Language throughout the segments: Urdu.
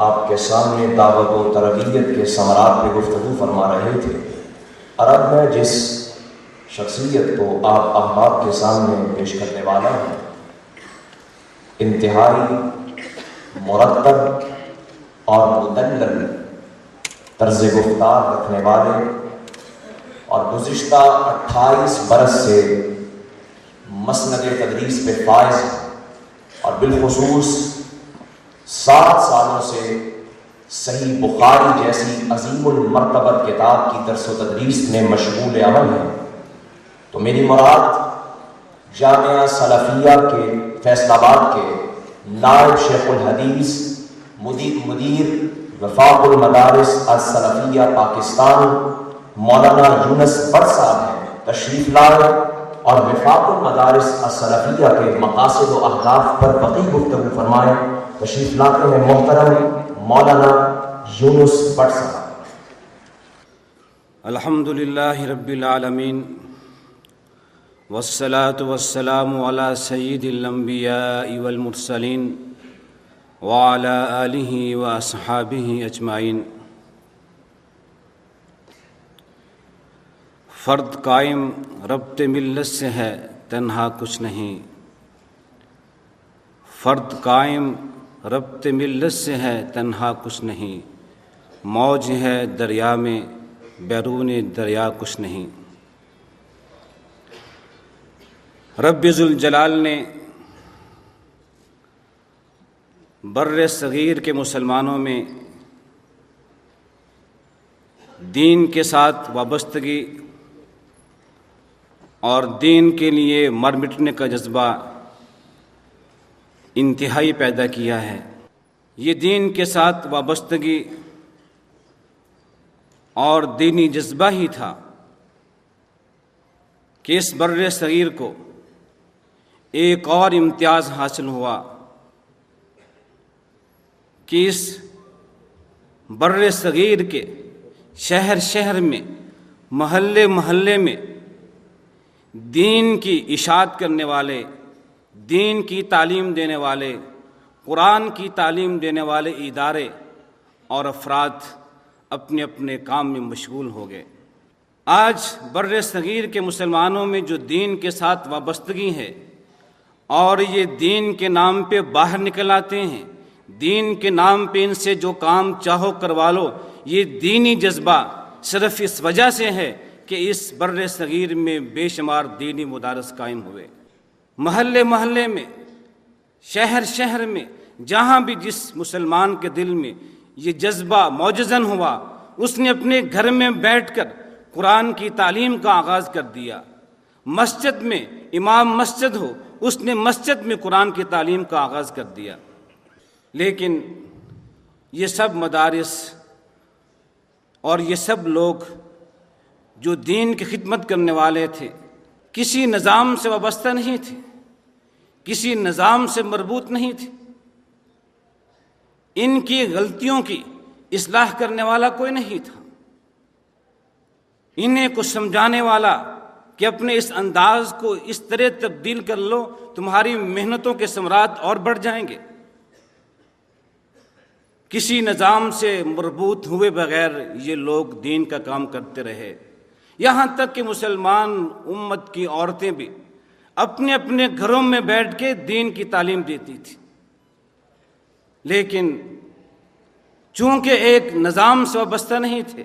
آپ کے سامنے دعوت و تربیت کے ثمرات پہ گفتگو فرما رہے تھے، اور اب میں جس شخصیت کو آپ احباب کے سامنے پیش کرنے والا ہوں، انتہائی مرتب اور مدلل طرز گفتار رکھنے والے اور گزشتہ 28 برس سے مسند تدریس پہ فائز اور بالخصوص 7 سالوں سے صحیح بخاری جیسی عظیم المرتبت کتاب کی درس و تدریس میں مشغول عمل ہے، تو میری مراد جامعہ سلفیہ کے فیصل آباد کے نائب شیخ الحدیث مدیر وفاق المدارس السلفیہ پاکستان مولانا یونس بٹ صاحب ہیں، تشریف لائے اور وفاق المدارس السلفیہ کے مقاصد و اہداف پر وقی گفتگو فرمائے۔ تشریف لاتے ہیں محترم مولانا یونس بٹ صاحب۔ الحمدللہ رب العالمین والصلاة والسلام علی سید الانبیاء والمرسلین وعلی آلہ واصحابہ اجمعین۔ فرد قائم ربط ملت سے ہے تنہا کچھ نہیں، فرد قائم ربط ملت سے ہے تنہا کچھ نہیں، موج ہے دریا میں بیرون دریا کچھ نہیں۔ رب ذوالجلال نے بر صغیر کے مسلمانوں میں دین کے ساتھ وابستگی اور دین کے لیے مر مٹنے کا جذبہ انتہائی پیدا کیا ہے۔ یہ دین کے ساتھ وابستگی اور دینی جذبہ ہی تھا کہ اس بر صغیر کو ایک اور امتیاز حاصل ہوا کہ اس بر صغیر کے شہر شہر میں محلے محلے میں دین کی اشاعت کرنے والے، دین کی تعلیم دینے والے، قرآن کی تعلیم دینے والے ادارے اور افراد اپنے اپنے کام میں مشغول ہو گئے۔ آج بر صغیر کے مسلمانوں میں جو دین کے ساتھ وابستگی ہے اور یہ دین کے نام پہ باہر نکل آتے ہیں، دین کے نام پہ ان سے جو کام چاہو کروا لو، یہ دینی جذبہ صرف اس وجہ سے ہے کہ اس بر صغیر میں بے شمار دینی مدارس قائم ہوئے۔ محلے محلے میں، شہر شہر میں، جہاں بھی جس مسلمان کے دل میں یہ جذبہ موجزن ہوا، اس نے اپنے گھر میں بیٹھ کر قرآن کی تعلیم کا آغاز کر دیا۔ مسجد میں امام مسجد ہو، اس نے مسجد میں قرآن کی تعلیم کا آغاز کر دیا۔ لیکن یہ سب مدارس اور یہ سب لوگ جو دین کی خدمت کرنے والے تھے، کسی نظام سے وابستہ نہیں تھے، کسی نظام سے مربوط نہیں تھے۔ ان کی غلطیوں کی اصلاح کرنے والا کوئی نہیں تھا، انہیں کچھ سمجھانے والا کہ اپنے اس انداز کو اس طرح تبدیل کر لو، تمہاری محنتوں کے ثمرات اور بڑھ جائیں گے۔ کسی نظام سے مربوط ہوئے بغیر یہ لوگ دین کا کام کرتے رہے، یہاں تک کہ مسلمان امت کی عورتیں بھی اپنے اپنے گھروں میں بیٹھ کے دین کی تعلیم دیتی تھی۔ لیکن چونکہ ایک نظام سے وابستہ نہیں تھے،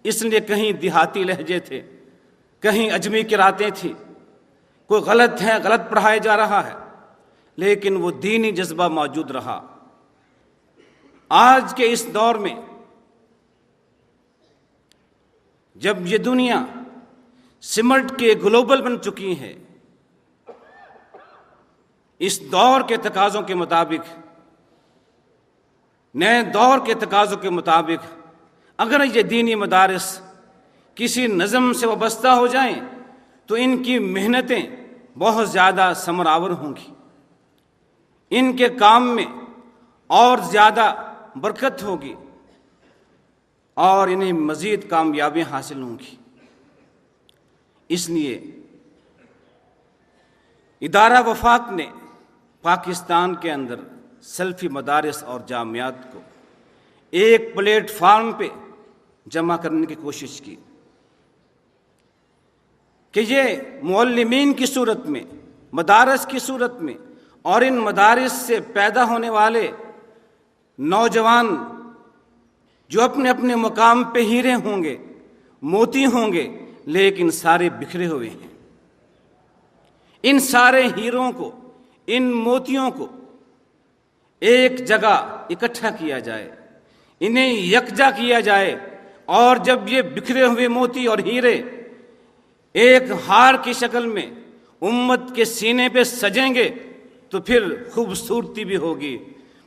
اس لیے کہیں دیہاتی لہجے تھے، کہیں اجمی قراتیں تھیں، کوئی غلط ہے، غلط پڑھایا جا رہا ہے، لیکن وہ دینی جذبہ موجود رہا۔ آج کے اس دور میں جب یہ دنیا سمٹ کے گلوبل بن چکی ہے، اس دور کے تقاضوں کے مطابق، نئے دور کے تقاضوں کے مطابق اگر یہ دینی مدارس کسی نظم سے وابستہ ہو جائیں تو ان کی محنتیں بہت زیادہ ثمر آور ہوں گی، ان کے کام میں اور زیادہ برکت ہوگی اور انہیں مزید کامیابیاں حاصل ہوں گی۔ اس لیے ادارہ وفاق نے پاکستان کے اندر سلفی مدارس اور جامعات کو ایک پلیٹ فارم پہ جمع کرنے کی کوشش کی کہ یہ معلمین کی صورت میں، مدارس کی صورت میں، اور ان مدارس سے پیدا ہونے والے نوجوان جو اپنے اپنے مقام پہ ہیرے ہوں گے، موتی ہوں گے، لیکن سارے بکھرے ہوئے ہیں، ان سارے ہیروں کو، ان موتیوں کو ایک جگہ اکٹھا کیا جائے، انہیں یکجا کیا جائے، اور جب یہ بکھرے ہوئے موتی اور ہیرے ایک ہار کی شکل میں امت کے سینے پہ سجیں گے تو پھر خوبصورتی بھی ہوگی،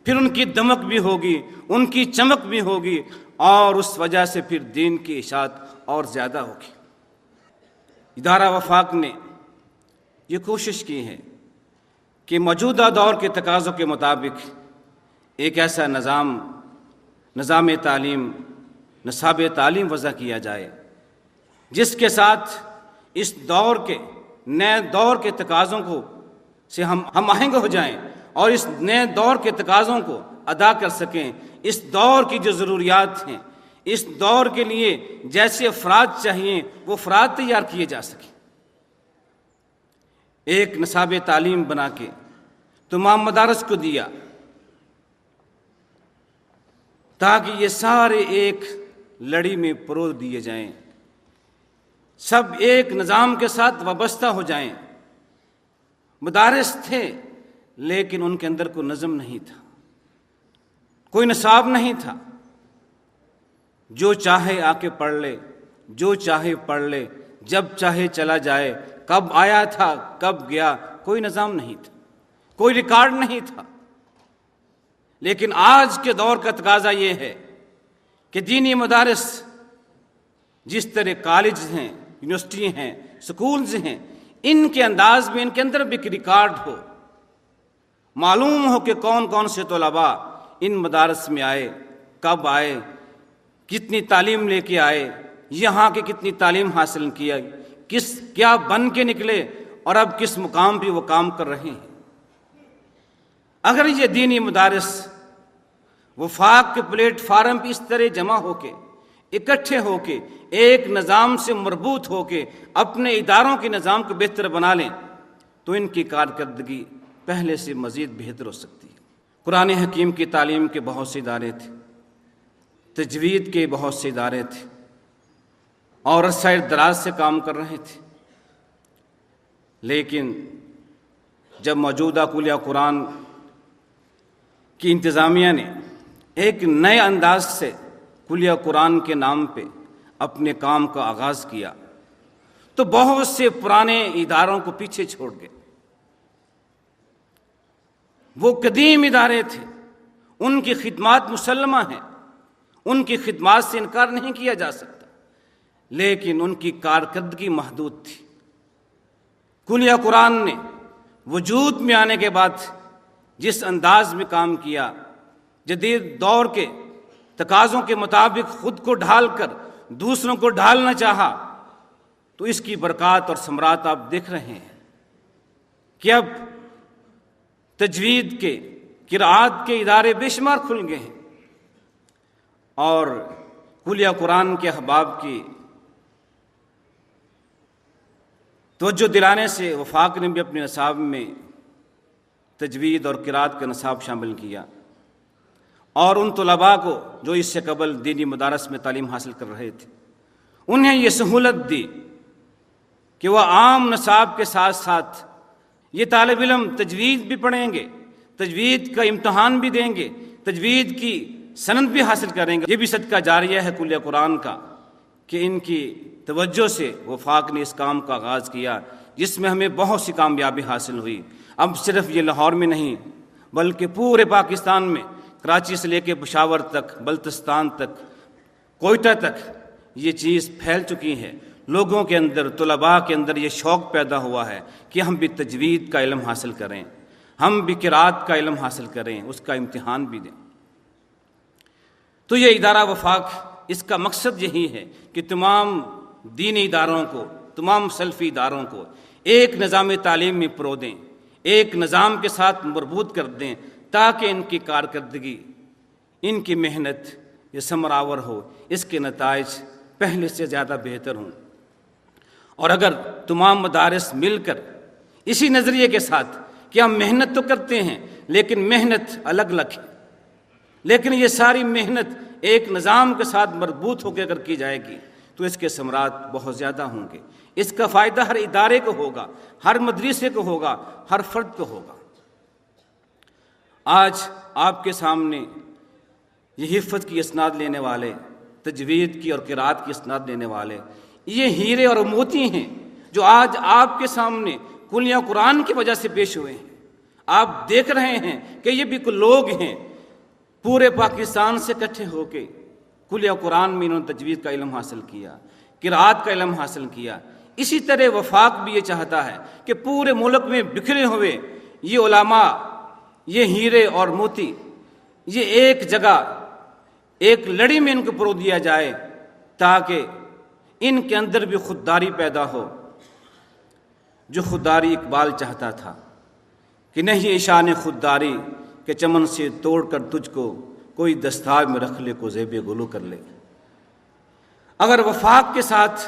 پھر ان کی دمک بھی ہوگی، ان کی چمک بھی ہوگی، اور اس وجہ سے پھر دین کی اشاعت اور زیادہ ہوگی۔ ادارہ وفاق نے یہ کوشش کی ہے کہ موجودہ دور کے تقاضوں کے مطابق ایک ایسا نظام تعلیم، نصاب تعلیم وضع کیا جائے جس کے ساتھ اس دور کے، نئے دور کے تقاضوں کو سے ہم آہنگ ہو جائیں اور اس نئے دور کے تقاضوں کو ادا کر سکیں۔ اس دور کی جو ضروریات ہیں، اس دور کے لیے جیسے افراد چاہیے وہ افراد تیار کیے جا سکیں۔ ایک نصاب تعلیم بنا کے تمام مدارس کو دیا تاکہ یہ سارے ایک لڑی میں پرو دیے جائیں، سب ایک نظام کے ساتھ وابستہ ہو جائیں۔ مدارس تھے لیکن ان کے اندر کوئی نظم نہیں تھا، کوئی نصاب نہیں تھا، جو چاہے آ کے پڑھ لے، جو چاہے پڑھ لے، جب چاہے چلا جائے، کب آیا تھا کب گیا، کوئی نظام نہیں تھا، کوئی ریکارڈ نہیں تھا۔ لیکن آج کے دور کا تقاضا یہ ہے کہ دینی مدارس جس طرح کالج ہیں، یونیورسٹی ہیں، سکولز ہیں، ان کے انداز میں، ان کے اندر بھی ایک ریکارڈ ہو، معلوم ہو کہ کون کون سے طلباء ان مدارس میں آئے، کب آئے، کتنی تعلیم لے کے آئے، یہاں کی کتنی تعلیم حاصل کیا، کیا بن کے نکلے، اور اب کس مقام پہ وہ کام کر رہے ہیں۔ اگر یہ دینی مدارس وفاق کے پلیٹ فارم پہ اس طرح جمع ہو کے، اکٹھے ہو کے، ایک نظام سے مربوط ہو کے اپنے اداروں کے نظام کو بہتر بنا لیں تو ان کی کارکردگی پہلے سے مزید بہتر ہو سکتی ہے۔ قرآن حکیم کی تعلیم کے بہت سے ادارے تھے، تجوید کے بہت سے ادارے تھے، اور عرصہ دراز سے کام کر رہے تھے، لیکن جب موجودہ کلیہ قرآن کی انتظامیہ نے ایک نئے انداز سے کلیہ قرآن کے نام پہ اپنے کام کا آغاز کیا تو بہت سے پرانے اداروں کو پیچھے چھوڑ گئے۔ وہ قدیم ادارے تھے، ان کی خدمات مسلمہ ہیں، ان کی خدمات سے انکار نہیں کیا جا سکتا، لیکن ان کی کارکردگی محدود تھی۔ کلیہ قرآن نے وجود میں آنے کے بعد جس انداز میں کام کیا، جدید دور کے تقاضوں کے مطابق خود کو ڈھال کر دوسروں کو ڈھالنا چاہا، تو اس کی برکات اور ثمرات آپ دیکھ رہے ہیں کہ اب تجوید کے، قرآت کے ادارے بے شمار کھل گئے ہیں، اور کلیہ قرآن کے احباب کی توجہ دلانے سے وفاق نے بھی اپنے نصاب میں تجوید اور قرآت کا نصاب شامل کیا، اور ان طلباء کو جو اس سے قبل دینی مدارس میں تعلیم حاصل کر رہے تھے انہیں یہ سہولت دی کہ وہ عام نصاب کے ساتھ ساتھ یہ طالب علم تجوید بھی پڑھیں گے، تجوید کا امتحان بھی دیں گے، تجوید کی سند بھی حاصل کریں گے۔ یہ بھی صدقہ جاریہ ہے کلیہ قرآن کا کہ ان کی توجہ سے وفاق نے اس کام کا آغاز کیا، جس میں ہمیں بہت سی کامیابی حاصل ہوئی۔ اب صرف یہ لاہور میں نہیں بلکہ پورے پاکستان میں، کراچی سے لے کے پشاور تک، بلتستان تک، کوئٹہ تک یہ چیز پھیل چکی ہے۔ لوگوں کے اندر، طلباء کے اندر یہ شوق پیدا ہوا ہے کہ ہم بھی تجوید کا علم حاصل کریں، ہم بھی قرآت کا علم حاصل کریں، اس کا امتحان بھی دیں۔ تو یہ ادارہ وفاق، اس کا مقصد یہی ہے کہ تمام دینی اداروں کو، تمام سلفی اداروں کو ایک نظام تعلیم میں پرو دیں، ایک نظام کے ساتھ مربوط کر دیں، تاکہ ان کی کارکردگی، ان کی محنت، یہ ثمرآور ہو، اس کے نتائج پہلے سے زیادہ بہتر ہوں۔ اور اگر تمام مدارس مل کر اسی نظریے کے ساتھ کہ ہم محنت تو کرتے ہیں لیکن محنت الگ الگ ہے، لیکن یہ ساری محنت ایک نظام کے ساتھ مربوط ہو کے اگر کی جائے گی تو اس کے ثمرات بہت زیادہ ہوں گے۔ اس کا فائدہ ہر ادارے کو ہوگا، ہر مدرسے کو ہوگا، ہر فرد کو ہوگا۔ آج آپ کے سامنے یہ حفظ کی اسناد لینے والے، تجوید کی اور قرات کی اسناد لینے والے، یہ ہیرے اور موتی ہیں جو آج آپ کے سامنے کلیہ قرآن کی وجہ سے پیش ہوئے ہیں۔ آپ دیکھ رہے ہیں کہ یہ بھی کچھ لوگ ہیں پورے پاکستان سے اکٹھے ہو کے کلیہ قرآن میں انہوں نے تجوید کا علم حاصل کیا، قرات کا علم حاصل کیا۔ اسی طرح وفاق بھی یہ چاہتا ہے کہ پورے ملک میں بکھرے ہوئے یہ علماء، یہ ہیرے اور موتی، یہ ایک جگہ ایک لڑی میں ان کو پرو دیا جائے تاکہ ان کے اندر بھی خودداری پیدا ہو، جو خودداری اقبال چاہتا تھا کہ نہیں شان خودداری کہ چمن سے توڑ کر تجھ کو کوئی دستار میں رکھ لے کو زیب گلو کر لے۔ اگر وفاق کے ساتھ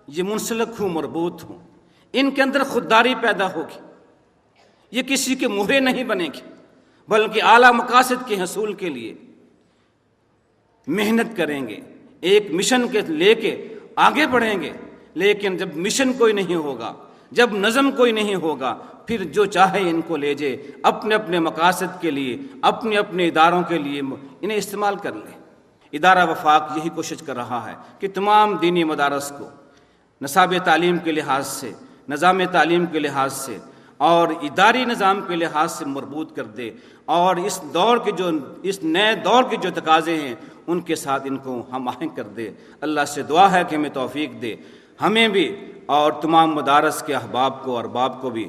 یہ منسلک ہوں، مربوط ہوں، ان کے اندر خودداری پیدا ہوگی، یہ کسی کے مہرے نہیں بنے گی بلکہ اعلیٰ مقاصد کے حصول کے لیے محنت کریں گے، ایک مشن کے لے کے آگے بڑھیں گے۔ لیکن جب مشن کوئی نہیں ہوگا، جب نظم کوئی نہیں ہوگا، پھر جو چاہے ان کو لے جائے، اپنے اپنے مقاصد کے لیے، اپنے اپنے اداروں کے لیے انہیں استعمال کر لے۔ ادارہ وفاق یہی کوشش کر رہا ہے کہ تمام دینی مدارس کو نصاب تعلیم کے لحاظ سے، نظام تعلیم کے لحاظ سے اور اداری نظام کے لحاظ سے مربوط کر دے، اور اس نئے دور کے جو تقاضے ہیں ان کے ساتھ ان کو ہم آہنگ کر دے۔ اللہ سے دعا ہے کہ ہمیں توفیق دے، ہمیں بھی اور تمام مدارس کے احباب کو اور ارباب کو بھی